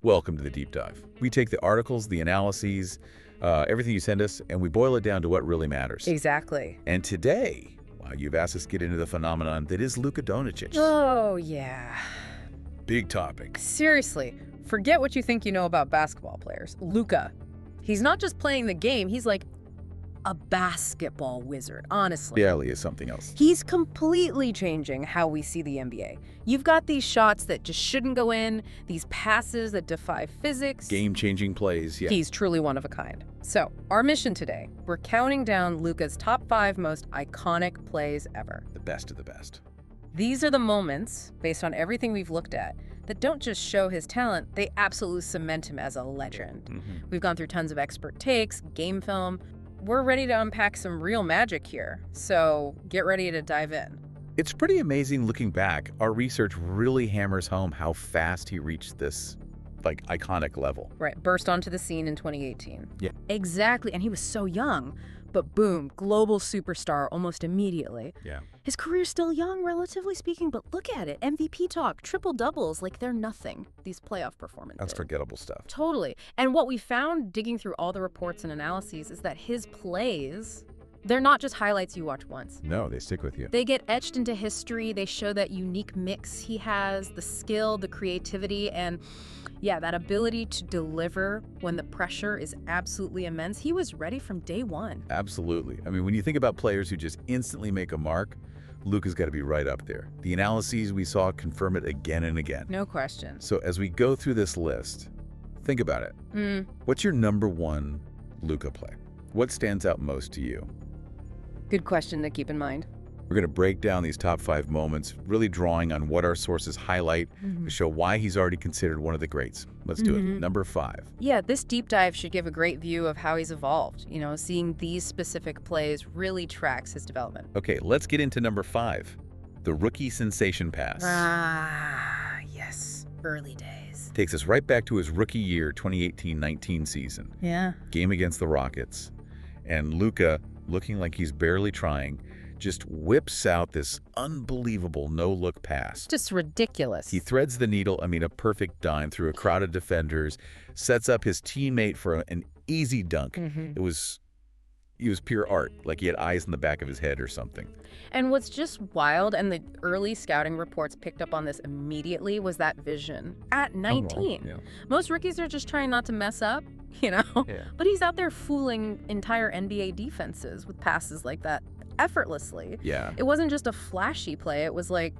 Welcome to the Deep Dive. We take the articles, the analyses, everything you send us, and we boil it down to what really matters. Exactly. And today, wow, you've asked us to get into the phenomenon that is Luka Dončić. Oh, yeah. Big topic. Seriously, forget what you think you know about basketball players. Luka. He's not just playing the game, he's like a basketball wizard, honestly. Yeah, Lee is something else. He's completely changing how we see the NBA. You've got these shots that just shouldn't go in, these passes that defy physics. Game-changing plays, yeah. He's truly one of a kind. So, our mission today, we're counting down Luka's top 5 most iconic plays ever. The best of the best. These are the moments, based on everything we've looked at, that don't just show his talent, they absolutely cement him as a legend. We've gone through tons of expert takes, game film. We're ready to unpack some real magic here, so get ready to dive in. It's pretty amazing looking back. Our research really hammers home how fast he reached this, iconic level. Right, burst onto the scene in 2018. Yeah. Exactly, and he was so young, but boom, global superstar almost immediately. Yeah. His career's still young, relatively speaking, but look at it. MVP talk, triple-doubles, like they're nothing, these playoff performances. That's forgettable stuff. Totally. And what we found digging through all the reports and analyses is that his plays, they're not just highlights you watch once. No, they stick with you. They get etched into history. They show that unique mix he has, the skill, the creativity, and yeah, that ability to deliver when the pressure is absolutely immense. He was ready from day one. Absolutely. I mean, when you think about players who just instantly make a mark, Luka's got to be right up there. The analyses we saw confirm it again and again. No question. So as we go through this list, think about it. What's your number one Luka play? What stands out most to you? Good question to keep in mind. We're going to break down these top 5 moments, really drawing on what our sources highlight to show why he's already considered one of the greats. Let's do it. Number 5. Yeah, this deep dive should give a great view of how he's evolved. You know, seeing these specific plays really tracks his development. Okay, let's get into number 5, the rookie sensation pass. Ah, yes. Early days. Takes us right back to his rookie year, 2018-19 season. Yeah. Game against the Rockets. And Luka, looking like he's barely trying, just whips out this unbelievable no-look pass. Just ridiculous. He threads the needle, a perfect dime through a crowd of defenders, sets up his teammate for an easy dunk. It was pure art, like he had eyes in the back of his head or something. And what's just wild, and the early scouting reports picked up on this immediately, was that vision. At 19. Yeah. Most rookies are just trying not to mess up, Yeah. But he's out there fooling entire NBA defenses with passes like that effortlessly. Yeah. It wasn't just a flashy play, it was like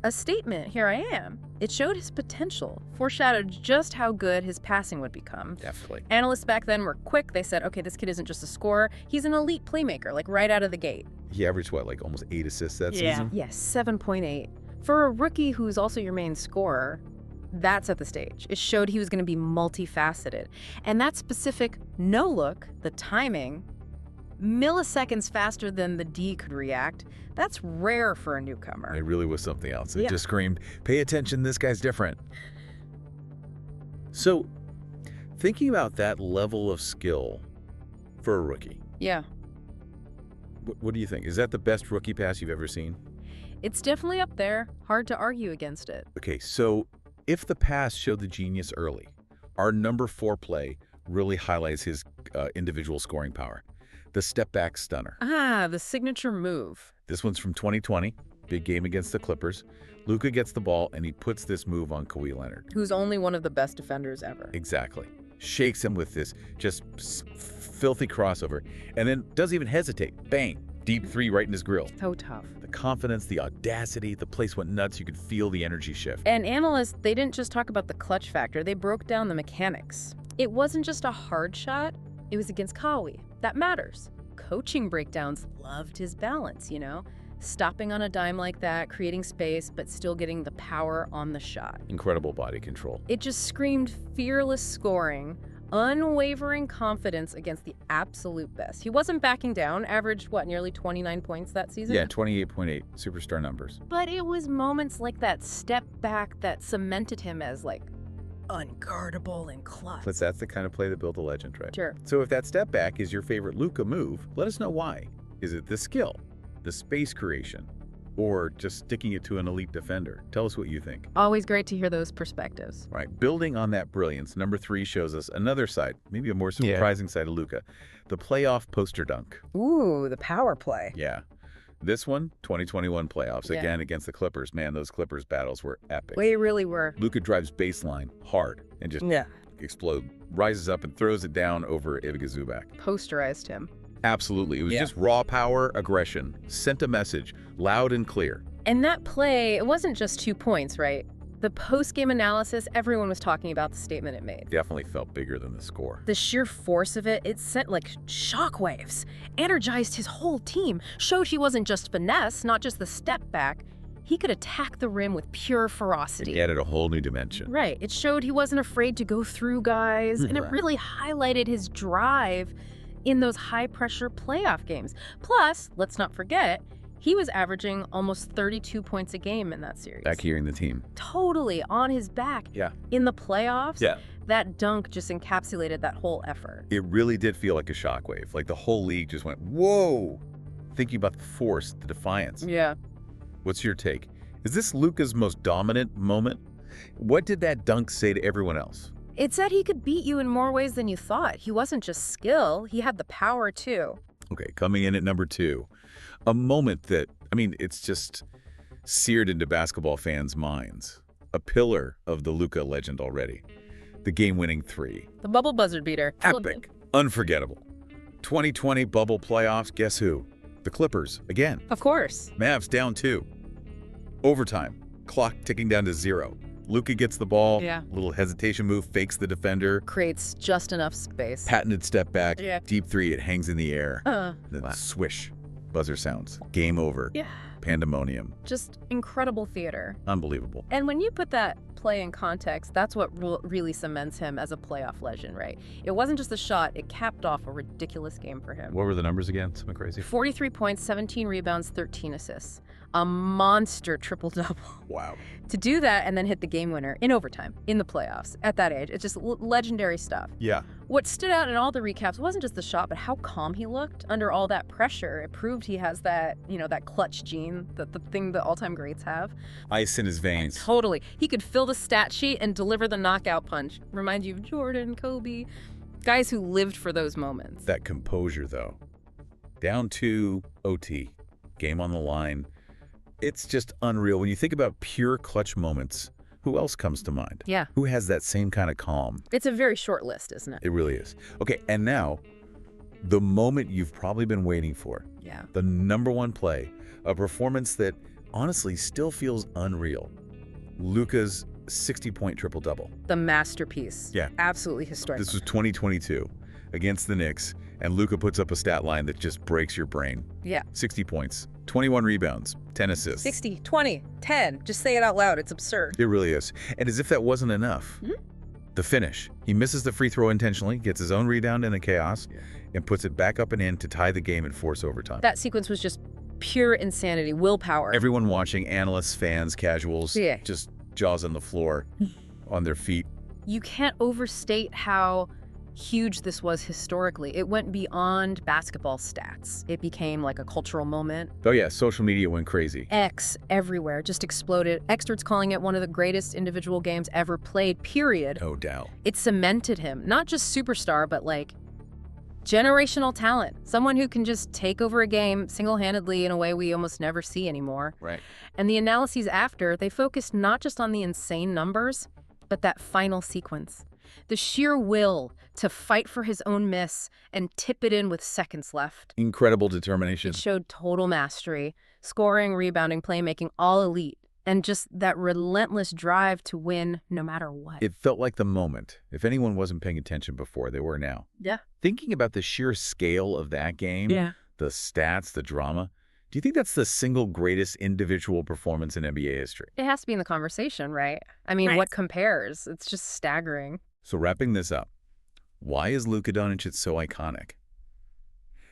a statement, here I am. It showed his potential, foreshadowed just how good his passing would become. Definitely. Analysts back then were quick. They said, okay, this kid isn't just a scorer, he's an elite playmaker, like right out of the gate. He averaged, almost 8 assists that season? Yes, 7.8. For a rookie who's also your main scorer, that's at the stage. It showed he was going to be multifaceted. And that specific no-look, the timing, milliseconds faster than the D could react, that's rare for a newcomer. It really was something else. It just screamed, pay attention, this guy's different. So, thinking about that level of skill for a rookie. Yeah. What do you think? Is that the best rookie pass you've ever seen? It's definitely up there. Hard to argue against it. Okay, so if the pass showed the genius early, our number 4 play really highlights his individual scoring power. The step-back stunner. Ah, the signature move. This one's from 2020, big game against the Clippers. Luka gets the ball, and he puts this move on Kawhi Leonard. Who's only one of the best defenders ever. Exactly. Shakes him with this just filthy crossover, and then doesn't even hesitate. Bang! Deep 3 right in his grill. So tough. The confidence, the audacity, the place went nuts. You could feel the energy shift. And analysts, they didn't just talk about the clutch factor. They broke down the mechanics. It wasn't just a hard shot. It was against Kawhi. That matters. Coaching breakdowns loved his balance, stopping on a dime like that, creating space, but still getting the power on the shot. Incredible body control. It just screamed fearless scoring, unwavering confidence against the absolute best. He wasn't backing down, averaged, nearly 29 points that season? Yeah, 28.8, superstar numbers. But it was moments like that step back that cemented him as, unguardable and clutch. But that's the kind of play that built a legend, right? Sure. So if that step back is your favorite Luka move, let us know why. Is it the skill, the space creation, or just sticking it to an elite defender? Tell us what you think. Always great to hear those perspectives. Right. Building on that brilliance, number 3 shows us another side, maybe a more surprising side of Luka, the playoff poster dunk. Ooh, the power play. Yeah. This one, 2021 playoffs, again against the Clippers. Man, those Clippers battles were epic. They really were. Luka drives baseline hard and just explode, rises up and throws it down over Ivica Zubac. Posterized him. Absolutely. It was just raw power, aggression, sent a message, loud and clear. And that play, it wasn't just 2 points, right? The post-game analysis, everyone was talking about the statement it made. Definitely felt bigger than the score. The sheer force of it sent like shockwaves, energized his whole team, showed he wasn't just finesse, not just the step back. He could attack the rim with pure ferocity. It added a whole new dimension. Right. It showed he wasn't afraid to go through guys, and it really highlighted his drive in those high-pressure playoff games. Plus, let's not forget, he was averaging almost 32 points a game in that series. Back hearing the team. Totally on his back. Yeah. In the playoffs, yeah. That dunk just encapsulated that whole effort. It really did feel like a shockwave. Like the whole league just went, whoa! Thinking about the force, the defiance. Yeah. What's your take? Is this Luka's most dominant moment? What did that dunk say to everyone else? It said he could beat you in more ways than you thought. He wasn't just skill, he had the power too. Okay, coming in at number 2. A moment that, I mean, it's just seared into basketball fans' minds. A pillar of the Luka legend already. The game-winning 3. The bubble buzzer beater. Epic. Unforgettable. 2020 bubble playoffs, guess who? The Clippers, again. Of course. Mavs down 2. Overtime. Clock ticking down to 0. Luka gets the ball. Yeah. Little hesitation move, fakes the defender. Creates just enough space. Patented step back. Yeah. Deep 3, it hangs in the air. Then swish. Buzzer sounds. Game over. Yeah. Pandemonium. Just incredible theater. Unbelievable. And when you put that play in context, that's what really cements him as a playoff legend, right? It wasn't just a shot, it capped off a ridiculous game for him. What were the numbers again? Something crazy? 43 points, 17 rebounds, 13 assists. A monster triple-double. Wow. To do that and then hit the game winner in overtime, in the playoffs, at that age, it's just legendary stuff. Yeah. What stood out in all the recaps wasn't just the shot, but how calm he looked under all that pressure. It proved he has that, that clutch gene, the thing that all-time greats have. Ice in his veins. Totally. He could fill the stat sheet and deliver the knockout punch. Remind you of Jordan, Kobe, guys who lived for those moments. That composure, though. Down to OT. Game on the line. It's just unreal. When you think about pure clutch moments, who else comes to mind? Yeah. Who has that same kind of calm? It's a very short list, isn't it? It really is. Okay, and now, the moment you've probably been waiting for. Yeah. The number 1 play, a performance that honestly still feels unreal. Luka's 60-point triple-double. The masterpiece. Yeah. Absolutely historic. This was 2022 against the Knicks, and Luka puts up a stat line that just breaks your brain. Yeah. 60 points, 21 rebounds, 10 assists. 60, 20, 10. Just say it out loud. It's absurd. It really is. And as if that wasn't enough, the finish. He misses the free throw intentionally, gets his own rebound in the chaos, and puts it back up and in to tie the game and force overtime. That sequence was just pure insanity, willpower. Everyone watching, analysts, fans, casuals, just jaws on the floor, on their feet. You can't overstate how huge this was historically. It went beyond basketball stats. It became like a cultural moment. Oh yeah, social media went crazy. X everywhere, just exploded. Experts calling it one of the greatest individual games ever played, period. No doubt. It cemented him, not just superstar, but like generational talent. Someone who can just take over a game single-handedly in a way we almost never see anymore. Right. And the analyses after, they focused not just on the insane numbers, but that final sequence. The sheer will to fight for his own miss and tip it in with seconds left. Incredible determination. It showed total mastery, scoring, rebounding, playmaking, all elite, and just that relentless drive to win no matter what. It felt like the moment. If anyone wasn't paying attention before, they were now. Yeah. Thinking about the sheer scale of that game, the stats, the drama, do you think that's the single greatest individual performance in NBA history? It has to be in the conversation, right? I mean, what compares? It's just staggering. So wrapping this up, why is Luka Dončić so iconic?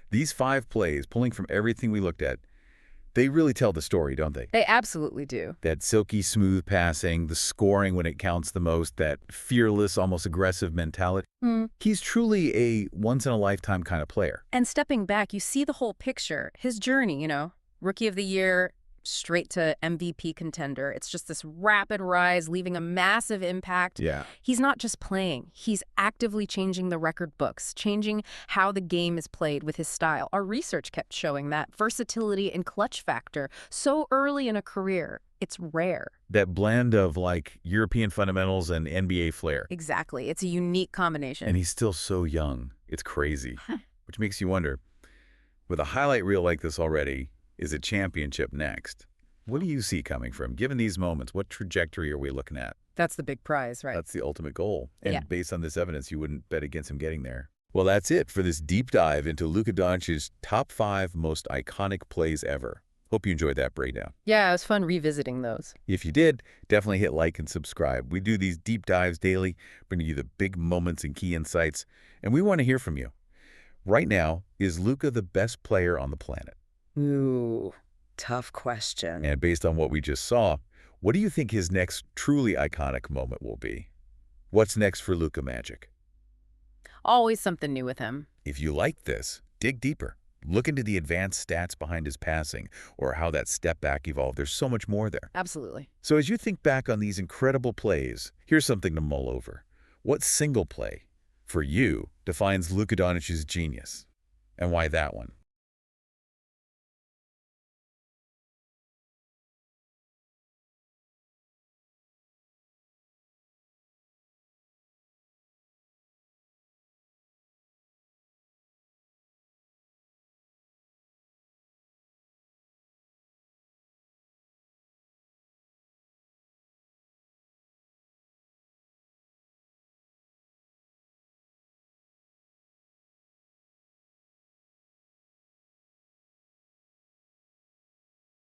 These 5 plays, pulling from everything we looked at, they really tell the story, don't they? They absolutely do. That silky smooth passing, the scoring when it counts the most, that fearless, almost aggressive mentality. He's truly a once-in-a-lifetime kind of player. And stepping back, you see the whole picture, his journey, Rookie of the Year, straight to MVP contender. It's just this rapid rise, leaving a massive impact. Yeah. He's not just playing. He's actively changing the record books, changing how the game is played with his style. Our research kept showing that versatility and clutch factor so early in a career. It's rare. That blend of, like, European fundamentals and NBA flair. Exactly. It's a unique combination. And he's still so young. It's crazy. Which makes you wonder, with a highlight reel like this already, is a championship next? What do you see coming from? Given these moments, what trajectory are we looking at? That's the big prize, right? That's the ultimate goal. And Yeah. based on this evidence, you wouldn't bet against him getting there. Well, that's it for this deep dive into Luka Doncic's top 5 most iconic plays ever. Hope you enjoyed that breakdown. Yeah, it was fun revisiting those. If you did, definitely hit like and subscribe. We do these deep dives daily, bringing you the big moments and key insights, and we want to hear from you. Right now, is Luka the best player on the planet? Ooh, tough question. And based on what we just saw, what do you think his next truly iconic moment will be? What's next for Luka Magic? Always something new with him. If you like this, dig deeper. Look into the advanced stats behind his passing or how that step back evolved. There's so much more there. Absolutely. So as you think back on these incredible plays, here's something to mull over. What single play, for you, defines Luka Doncic's genius? And why that one?